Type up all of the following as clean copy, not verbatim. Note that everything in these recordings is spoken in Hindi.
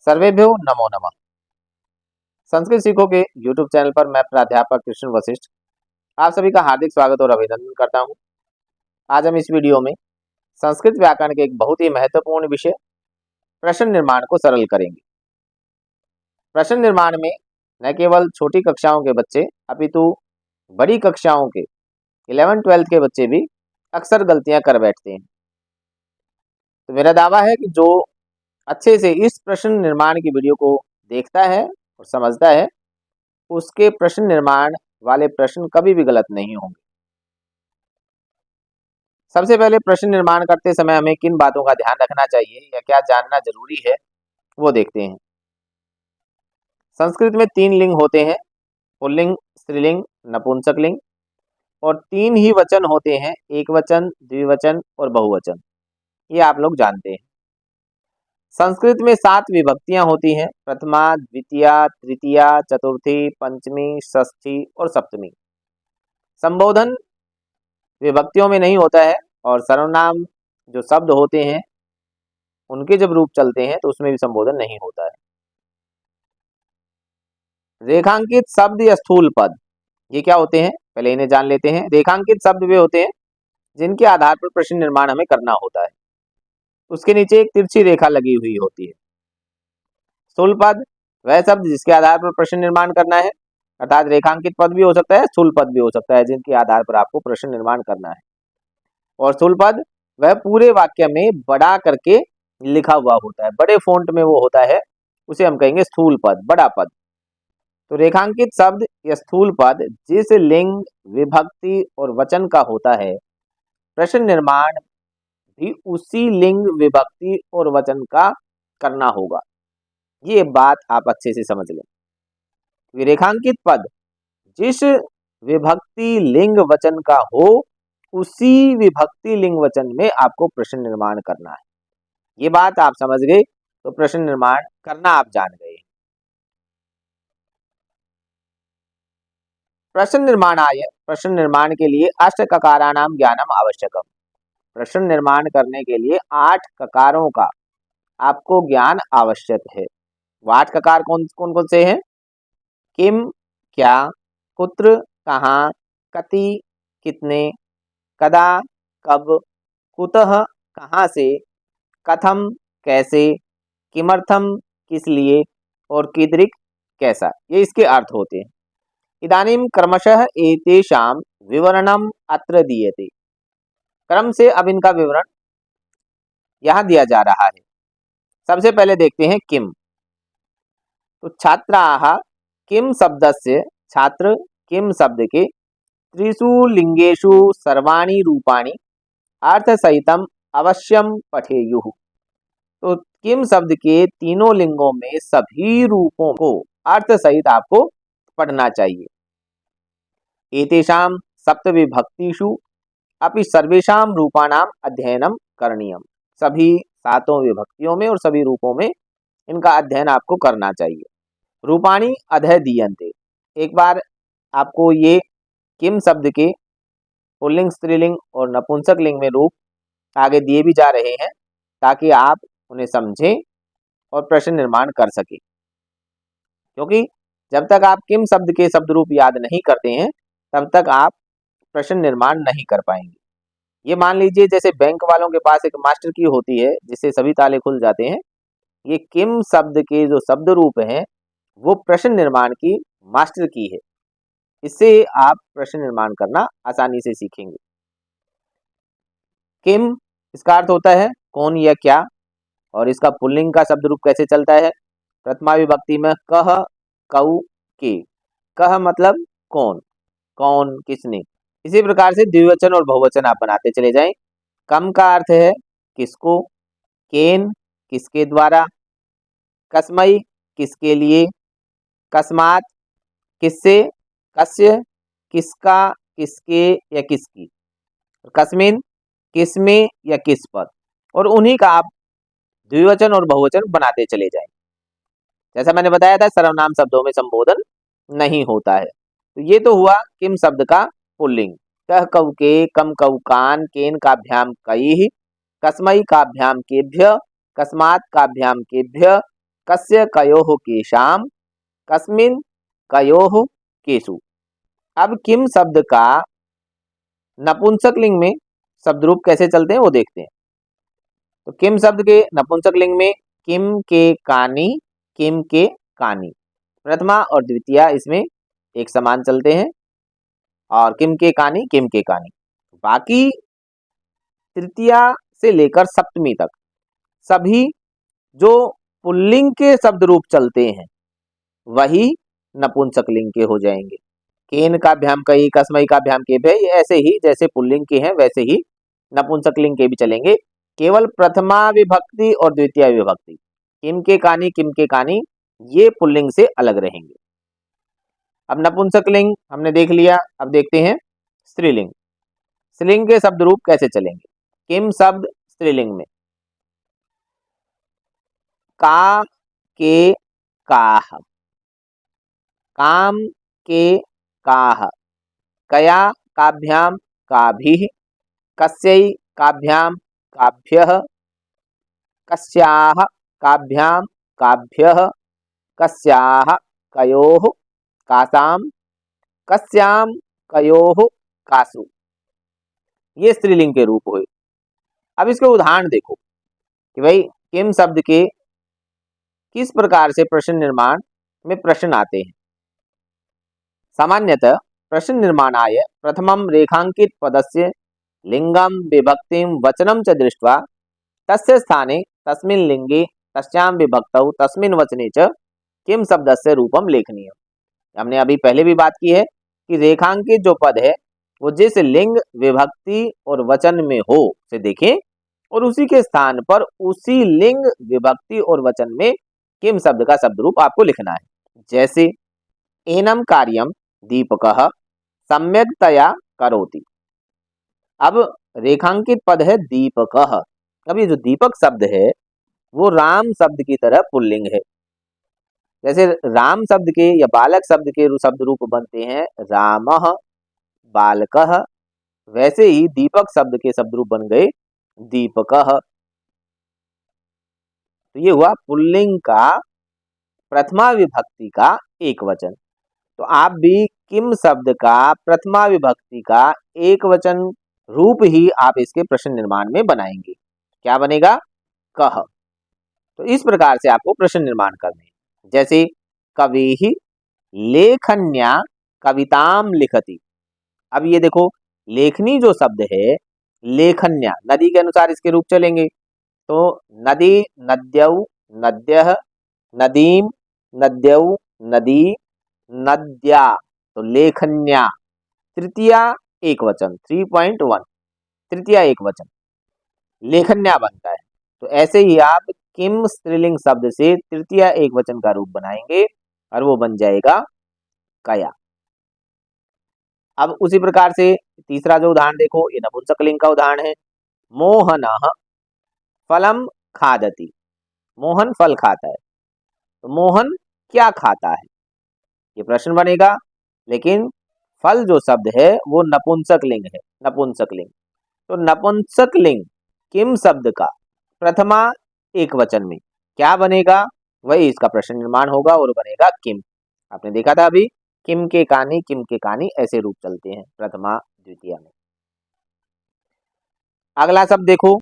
सर्वेभ्यो नमो नमः। संस्कृत सीखो के YouTube चैनल पर मैं प्राध्यापक कृष्ण वशिष्ठ आप सभी का हार्दिक स्वागत और अभिनंदन करता हूं। आज हम इस वीडियो में संस्कृत व्याकरण के एक बहुत ही महत्वपूर्ण विषय प्रश्न निर्माण को सरल करेंगे। प्रश्न निर्माण में न केवल छोटी कक्षाओं के बच्चे अपितु बड़ी कक्षाओं के 11th-12th के बच्चे भी अक्सर गलतियां कर बैठते हैं। तो मेरा दावा है कि जो अच्छे से इस प्रश्न निर्माण की वीडियो को देखता है और समझता है उसके प्रश्न निर्माण वाले प्रश्न कभी भी गलत नहीं होंगे। सबसे पहले प्रश्न निर्माण करते समय हमें किन बातों का ध्यान रखना चाहिए या क्या जानना जरूरी है वो देखते हैं। संस्कृत में 3 लिंग होते हैं, पुल्लिंग, स्त्रीलिंग, नपुंसकलिंग, और 3 ही वचन होते हैं, एक वचन, द्विवचन और बहुवचन। ये आप लोग जानते हैं। संस्कृत में 7 विभक्तियां होती हैं, प्रथमा, द्वितीया, तृतीया, चतुर्थी, पंचमी, षष्ठी और सप्तमी। संबोधन विभक्तियों में नहीं होता है और सर्वनाम जो शब्द होते हैं उनके जब रूप चलते हैं तो उसमें भी संबोधन नहीं होता है। रेखांकित शब्द या स्थूल पद ये क्या होते हैं, पहले इन्हें जान लेते हैं। रेखांकित शब्द वे होते हैं जिनके आधार पर प्रश्न निर्माण हमें करना होता है। उसके नीचे एक तिरछी रेखा लगी हुई होती है। स्थूल पद वह शब्द जिसके आधार पर प्रश्न निर्माण करना है, अर्थात रेखांकित पद भी हो सकता है, स्थूल पद भी हो सकता है जिनके आधार पर आपको प्रश्न निर्माण करना है। और स्थूल पद वह पूरे वाक्य में बड़ा करके लिखा हुआ होता है, बड़े फॉन्ट में वो होता है, उसे हम कहेंगे स्थूल पद, बड़ा पद। तो रेखांकित शब्द या स्थूल पद जिस लिंग, विभक्ति और वचन का होता है, प्रश्न निर्माण भी उसी लिंग, विभक्ति और वचन का करना होगा। ये बात आप अच्छे से समझ लें। रेखांकित पद जिस विभक्ति, लिंग, वचन का हो उसी विभक्ति, लिंग, वचन में आपको प्रश्न निर्माण करना है। ये बात आप समझ गए तो प्रश्न निर्माण करना आप जान गए। प्रश्न निर्माण के लिए अष्ट ककाराणाम ज्ञानम आवश्यकम। प्रश्न निर्माण करने के लिए 8 ककारों का आपको ज्ञान आवश्यक है। वो 8 ककार कौन कौन से हैं? किम क्या, कुत्र कहाँ, कति कितने, कदा कब, कुतः कहाँ से, कथम कैसे, किमर्थम किस लिए और कीदृक् कैसा, ये इसके अर्थ होते हैं। इदानीम क्रमशः एतेषां विवरणम अत्र दीयते। क्रम से अब इनका विवरण यहाँ दिया जा रहा है। सबसे पहले देखते हैं किम। तो छात्राः किम शब्दस्य, छात्र किम शब्द के त्रिषु लिंगेषु सर्वाणि रूपाणि अर्थसहितम अवश्यम पठेयुः। तो किम शब्द के तीनों लिंगों में सभी रूपों को अर्थ सहित आपको पढ़ना चाहिए। एतेषां सप्तविभक्तिषु अपि सर्वेषां रूपाणाम अध्ययनम करणीयम। सभी 7 विभक्तियों में और सभी रूपों में इनका अध्ययन आपको करना चाहिए। रूपाणी अधः दीयन्ते। एक बार आपको ये किम शब्द के पुल्लिंग, स्त्रीलिंग और नपुंसक लिंग में रूप आगे दिए भी जा रहे हैं ताकि आप उन्हें समझें और प्रश्न निर्माण कर सकें। क्योंकि जब तक आप किम शब्द के शब्द रूप याद नहीं करते हैं तब तक आप प्रश्न निर्माण नहीं कर पाएंगे। ये मान लीजिए जैसे बैंक वालों के पास एक मास्टर की होती है जिससे सभी ताले खुल जाते हैं, ये किम शब्द के जो शब्द रूप हैं वो प्रश्न निर्माण की मास्टर की है। इससे आप प्रश्न निर्माण करना आसानी से सीखेंगे। किम इसका अर्थ होता है कौन या क्या, और इसका पुल्लिंग का शब्द रूप कैसे चलता है? प्रथमा विभक्ति में कह, कऊ, के। कह मतलब कौन, कौन किसने। इसी प्रकार से द्विवचन और बहुवचन आप बनाते चले जाएं। कम का अर्थ है किसको, केन किसके द्वारा, कस्मै किसके लिए, कस्मात किससे, कस्य किसका, किसके या किसकी, कस्मिन किसमें या किस पर। और उन्हीं का आप द्विवचन और बहुवचन बनाते चले जाएं। जैसा मैंने बताया था सर्वनाम शब्दों में संबोधन नहीं होता है। तो ये तो हुआ किम शब्द का पुल्लिंग। कह कव के, कम कव कान, केन काभ्याम कई, कस्मै काभ्याम केभ्य, कस्मात् काभ्याम केभ्य, कस्य कयोः केशाम कस्मिन कयोः केशु। अब किम शब्द का नपुंसक लिंग में शब्द रूप कैसे चलते हैं वो देखते हैं। तो किम शब्द के नपुंसक लिंग में किम के कानी, किम के कानी, प्रथमा और द्वितीया इसमें एक समान चलते हैं, और किम के कानी, किम के कानी। बाकी तृतीया से लेकर सप्तमी तक सभी जो पुल्लिंग के शब्द रूप चलते हैं वही नपुंसक लिंग के हो जाएंगे। केन काभ्याम कई, कसमई काभ्याम के भय, ऐसे ही जैसे पुल्लिंग के हैं वैसे ही नपुंसक लिंग के भी चलेंगे। केवल प्रथमा विभक्ति और द्वितीय विभक्ति किम के कानी, किम के कानी ये पुल्लिंग से अलग रहेंगे। अब नपुंसक लिंग हमने देख लिया, अब देखते हैं स्त्रीलिंग। स्त्रीलिंग के शब्द रूप कैसे चलेंगे। किम शब्द स्त्रीलिंग में का के काह, काम के काह, कया काभ्याम काभिः, कस्यै काभ्याम काभ्यः, कस्याः काभ्याम काभ्यः, कस्याः कयोः कासाम, कस्याम कयोः कासु, ये स्त्रीलिंग के रूप हुए। अब इसके उदाहरण देखो कि भाई किम शब्द के किस प्रकार से प्रश्न निर्माण में प्रश्न आते हैं। सामान्यतः प्रश्न निर्माणाय प्रथमं रेखांकित पदस्य लिंगम विभक्तिम वचनम च दृष्ट्वा तस्य स्थाने तस्मिन् लिंगे तस्यां विभक्तौ तस्मिन् वचने च किम शब्दस्य रूपम लेखनीय। हमने अभी पहले भी बात की है कि रेखांकित जो पद है वो जिस लिंग विभक्ति और वचन में हो से देखें और उसी के स्थान पर उसी लिंग विभक्ति और वचन में किम शब्द का शब्द रूप आपको लिखना है। जैसे एनम कार्यम दीपकः सम्यक्तया करोति। अब रेखांकित पद है दीपकः। अब ये जो दीपक शब्द है वो राम शब्द की तरह पुल्लिंग है। जैसे राम शब्द के या बालक शब्द के शब्द रूप बनते हैं रामः, बालकः, वैसे ही दीपक शब्द के शब्द रूप बन गए दीपकः। तो ये हुआ पुल्लिंग का प्रथमा विभक्ति का एक वचन। तो आप भी किम शब्द का प्रथमा विभक्ति का एक वचन रूप ही आप इसके प्रश्न निर्माण में बनाएंगे। क्या बनेगा, कह। तो इस प्रकार से आपको प्रश्न निर्माण करने हैं। जैसे कविः लेखन्या कविताम लिखति। अब ये देखो लेखनी जो शब्द है लेखन्या नदी के अनुसार इसके रूप चलेंगे। तो नदी, नद्यौ, नद्यः, नदीम, नद्यौ, नदी, नद्या, तो लेखन्या। तृतीया एक वचन 3.1 तृतीया एक वचन लेखन्या बनता है। तो ऐसे ही आप किम स्त्रीलिंग शब्द से तृतीया एक वचन का रूप बनाएंगे और वो बन जाएगा कया। अब उसी प्रकार से तीसरा जो उदाहरण देखो ये नपुंसक लिंग का उदाहरण है। मोहनः फलम खादति। मोहन फल खाता है। तो मोहन क्या खाता है ये प्रश्न बनेगा, लेकिन फल जो शब्द है वो नपुंसक लिंग है, नपुंसक लिंग। तो नपुंसक लिंग किम शब्द का प्रथमा एक वचन में क्या बनेगा, वही इसका प्रश्न निर्माण होगा और बनेगा किम। आपने देखा था अभी किम के कानी, किम के कानी ऐसे रूप चलते हैं प्रथमा द्वितीय में। अगला शब्द देखो,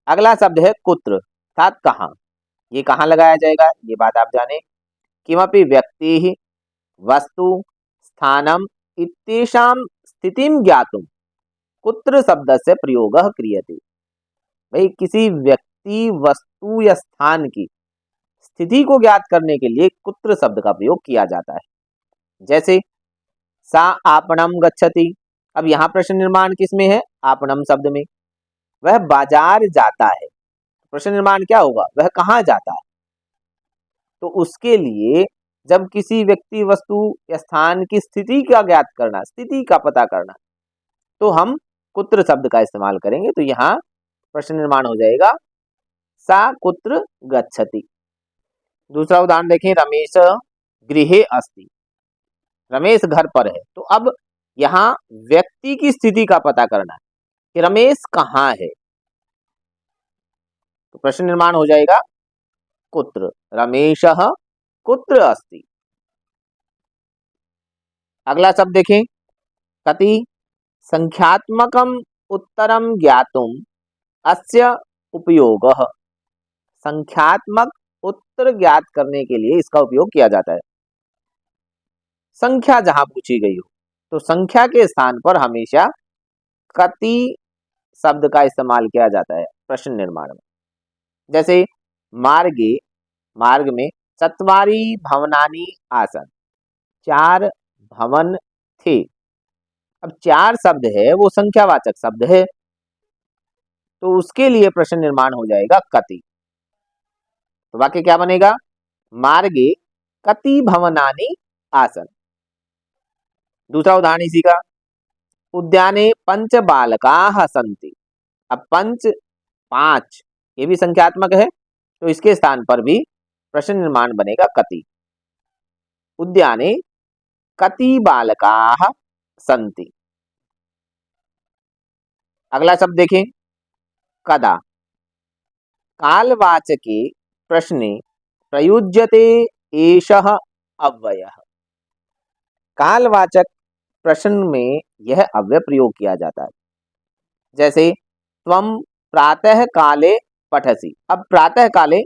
अगला शब्द है कुत्र अर्थात कहाँ। ये कहाँ लगाया जाएगा ये बात आप जाने। किमपि व्यक्ति वस्तु स्थानम इत्येषां स्थितिम ज्ञातुम कुत्र शब्दस्य प्रयोगः क्रियते। भाई किसी व्यक्ति, वस्तु या स्थान की स्थिति को ज्ञात करने के लिए कुत्र शब्द का प्रयोग किया जाता है। जैसे सा आपणम गच्छति। अब यहाँ प्रश्न निर्माण किसमें है, आपणम शब्द में। वह बाजार जाता है। प्रश्न निर्माण क्या होगा, वह कहाँ जाता है। तो उसके लिए जब किसी व्यक्ति, वस्तु या स्थान की स्थिति का ज्ञात करना, स्थिति का पता करना, तो हम कुत्र शब्द का इस्तेमाल करेंगे। तो यहाँ प्रश्न निर्माण हो जाएगा सा कुत्र गच्छति। दूसरा उदाहरण देखें, रमेश गृहे अस्ति। रमेश घर पर है। तो अब यहाँ व्यक्ति की स्थिति का पता करना है कि रमेश कहाँ है। तो प्रश्न निर्माण हो जाएगा कुत्र, रमेशः कुत्र अस्ति। अगला शब्द देखें, कति। संख्यात्मकम् उत्तरं ज्ञातुम् अस्य उपयोगः। संख्यात्मक उत्तर ज्ञात करने के लिए इसका उपयोग किया जाता है। संख्या जहां पूछी गई हो तो संख्या के स्थान पर हमेशा कति शब्द का इस्तेमाल किया जाता है प्रश्न निर्माण में। जैसे मार्गे, मार्ग में चत्वारि भवनानि आसन्, 4 भवन थे। अब 4 शब्द है वो संख्यावाचक शब्द है, तो उसके लिए प्रश्न निर्माण हो जाएगा कति। तो वाक्य क्या बनेगा, मार्गे कति भवनानि आसन्। दूसरा उदाहरण इसी का, उद्याने पंच बालकाः सन्ति। अब पंच 5 ये भी संख्यात्मक है, तो इसके स्थान पर भी प्रश्न निर्माण बनेगा कति। उद्याने कति बालकाः सन्ति। अगला शब्द देखें, कदा। कालवाचके प्रश्ने प्रयुज्यते एषः अव्ययः। कालवाचक प्रश्न में यह अव्यय प्रयोग किया जाता है। जैसे त्वं प्रातः काले पठसि। अब प्रातः काले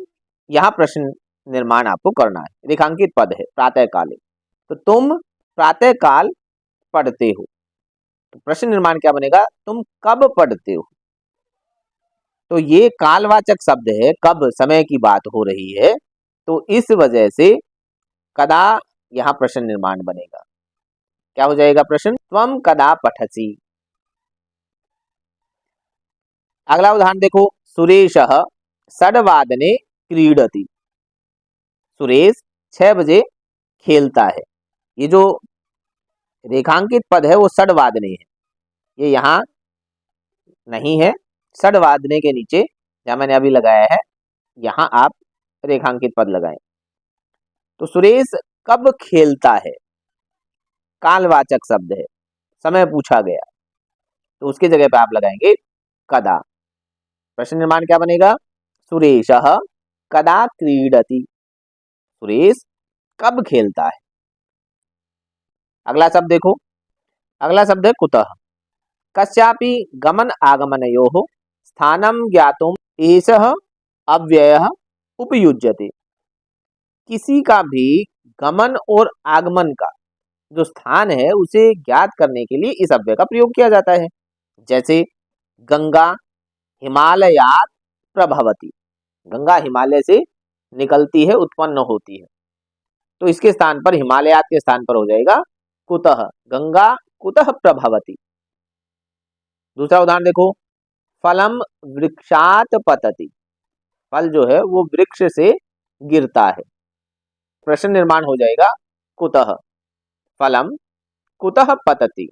यहाँ प्रश्न निर्माण आपको करना है, रेखांकित पद है प्रातः काले, तो तुम प्रातः काल पढ़ते हो। तो प्रश्न निर्माण क्या बनेगा, तुम कब पढ़ते हो। तो ये कालवाचक शब्द है, कब समय की बात हो रही है, तो इस वजह से कदा यहाँ प्रश्न निर्माण बनेगा। क्या हो जाएगा प्रश्न, त्वं कदा पठसि। अगला उदाहरण देखो, सुरेशः षड्वादने क्रीडति। सुरेश 6 बजे खेलता है। ये जो रेखांकित पद है वो षड्वादने है, ये यहाँ नहीं है। षड्वादने के नीचे जहां मैंने अभी लगाया है, यहाँ आप रेखांकित पद लगाएं। तो सुरेश कब खेलता है, कालवाचक शब्द है, समय पूछा गया, तो उसके जगह पे आप लगाएंगे कदा। प्रश्न निर्माण क्या बनेगा, सुरेशः कदा क्रीडति। सुरेश कब खेलता है। अगला शब्द देखो, अगला शब्द है कुतः। कस्यापि गमन आगमनयोः स्थानं ज्ञातुम् एषः अव्ययः उपयुज्यते। किसी का भी गमन और आगमन का जो स्थान है उसे ज्ञात करने के लिए इस अव्यय का प्रयोग किया जाता है। जैसे गंगा हिमालयात् प्रभवति। गंगा हिमालय से निकलती है, उत्पन्न होती है, तो इसके स्थान पर हिमालयात् के स्थान पर हो जाएगा कुतः। गंगा कुतः प्रभवति। दूसरा उदाहरण देखो, फलम वृक्षात पतति। फल जो है वो वृक्ष से गिरता है। प्रश्न निर्माण हो जाएगा कुतः, फलम कुतः पतति।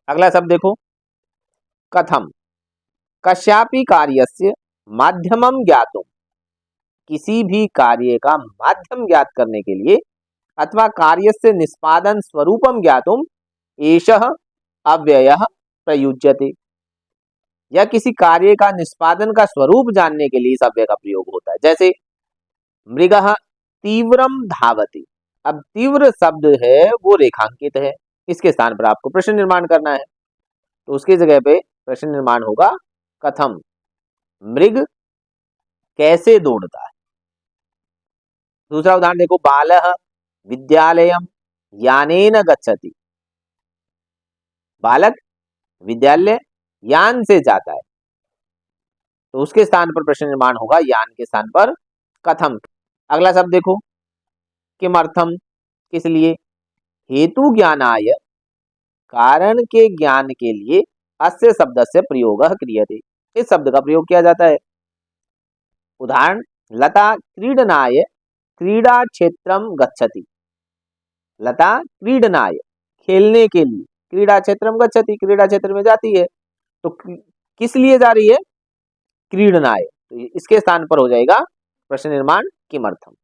अगला शब्द देखो, कथम। कस्यापि कार्यस्य माध्यमम ज्ञातुम। किसी भी कार्य का माध्यम ज्ञात करने के लिए अथवा कार्यस्य निष्पादन स्वरूपम ज्ञातुम एषः अव्ययः प्रयुज्यते। या किसी कार्य का निष्पादन का स्वरूप जानने के लिए इस अव्यय का प्रयोग होता है। जैसे मृगः तीव्रम धावति। अब तीव्र शब्द है वो रेखांकित है, इसके स्थान पर आपको प्रश्न निर्माण करना है, तो उसकी जगह पे प्रश्न निर्माण होगा कथम। मृग कैसे दौड़ता है। दूसरा उदाहरण देखो, बालः विद्यालयम यानेन गच्छति। बालक विद्यालय यान से जाता है, तो उसके स्थान पर प्रश्न निर्माण होगा यान के स्थान पर कथम। अगला शब्द देखो, किमर्थम, किस लिए। हेतु ज्ञानाय, कारण के ज्ञान के लिए अस्य शब्दस्य प्रयोगः क्रियते। इस शब्द का प्रयोग किया जाता है। उदाहरण, लता क्रीडनाय क्रीडा क्षेत्रम गच्छति। लता क्रीडनाय खेलने के लिए क्रीडा क्षेत्रम गच्छति, क्रीडा क्षेत्र में जाती है। तो किस लिए जा रही है, क्रीडनाय, तो इसके स्थान पर हो जाएगा प्रश्न निर्माण किमर्थम।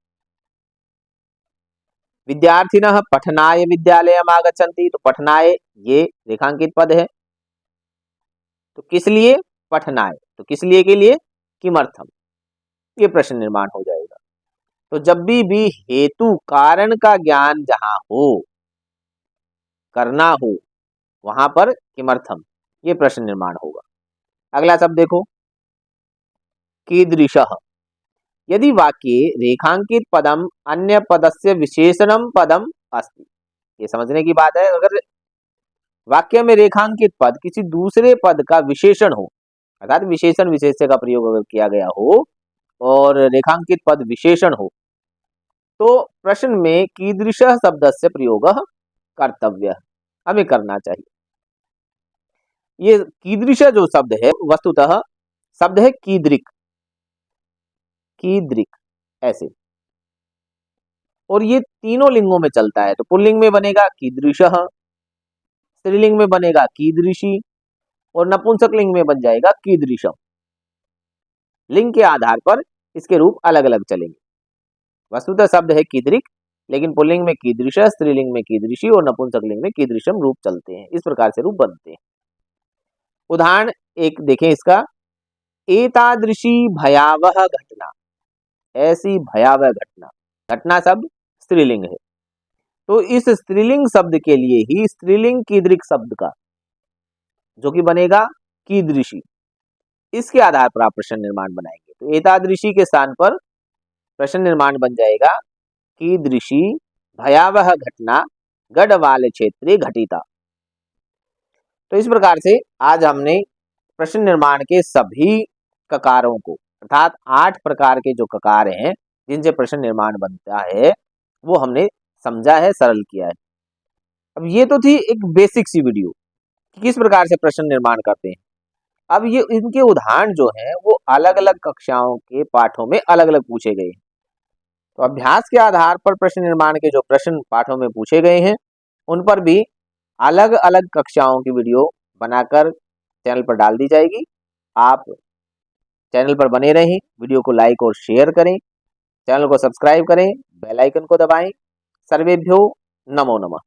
विद्यार्थिनः पठनाय विद्यालयम् आगच्छन्ति। तो पठनाय ये रेखांकित पद है, तो किस लिए पठनाय, तो किस लिए के लिए किमर्थम। ये प्रश्न निर्माण हो जाएगा। तो जब भी हेतु कारण का ज्ञान जहां हो, करना हो, वहां पर किमर्थम ये प्रश्न निर्माण होगा। अगला शब्द देखो, कीदृशः। यदि वाक्ये रेखांकित पदम अन्य पदस्य विशेषणम पदम अस्ति, ये समझने की बात है। अगर वाक्य में रेखांकित पद किसी दूसरे पद का विशेषण हो, अर्थात विशेषण विशेष्य का प्रयोग अगर किया गया हो और रेखांकित पद विशेषण हो, तो प्रश्न में कीदृश शब्द से प्रयोग कर्तव्य, हमें करना चाहिए। ये कीदृश जो शब्द है वस्तुतः शब्द है कीदृक, कीदृक ऐसे, और ये तीनों लिंगों में चलता है। तो पुल्लिंग में बनेगा कीदृशः, स्त्रीलिंग में बनेगा कीदृशी, और नपुंसक लिंग में बन जाएगा कीदृशम। लिंग के आधार पर इसके रूप अलग अलग चलेंगे। वस्तुतः शब्द है कीदृक, लेकिन पुल्लिंग में कीदृश, स्त्रीलिंग में कीदृशी और नपुंसक लिंग में कीदृशम रूप चलते हैं। इस प्रकार से रूप बनते हैं। उदाहरण एक देखें इसका, एतादृशी भयावह घटना, ऐसी भयावह घटना, घटना शब्द स्त्रीलिंग है। तो इस स्त्रीलिंग शब्द के लिए ही स्त्रीलिंग कीदृक शब्द का जो कि बनेगा कीदृशी, इसके आधार पर आप प्रश्न निर्माण बनाएंगे। तो एतादृशी के स्थान पर प्रश्न निर्माण बन जाएगा कीदृशी भयावह घटना गढ़वाल क्षेत्रे घटिता। तो इस प्रकार से आज हमने प्रश्न निर्माण के सभी ककारों को, अर्थात 8 प्रकार के जो ककार हैं जिनसे प्रश्न निर्माण बनता है, वो हमने समझा है, सरल किया है। अब ये तो थी एक बेसिक सी वीडियो कि किस प्रकार से प्रश्न निर्माण करते हैं। अब ये इनके उदाहरण जो हैं वो अलग अलग कक्षाओं के पाठों में अलग अलग पूछे गए हैं। तो अभ्यास के आधार पर प्रश्न निर्माण के जो प्रश्न पाठों में पूछे गए हैं उन पर भी अलग अलग कक्षाओं की वीडियो बनाकर चैनल पर डाल दी जाएगी। आप चैनल पर बने रहें, वीडियो को लाइक और शेयर करें, चैनल को सब्सक्राइब करें, बेल आइकन को दबाएं। सर्वेभ्यो नमो नमः।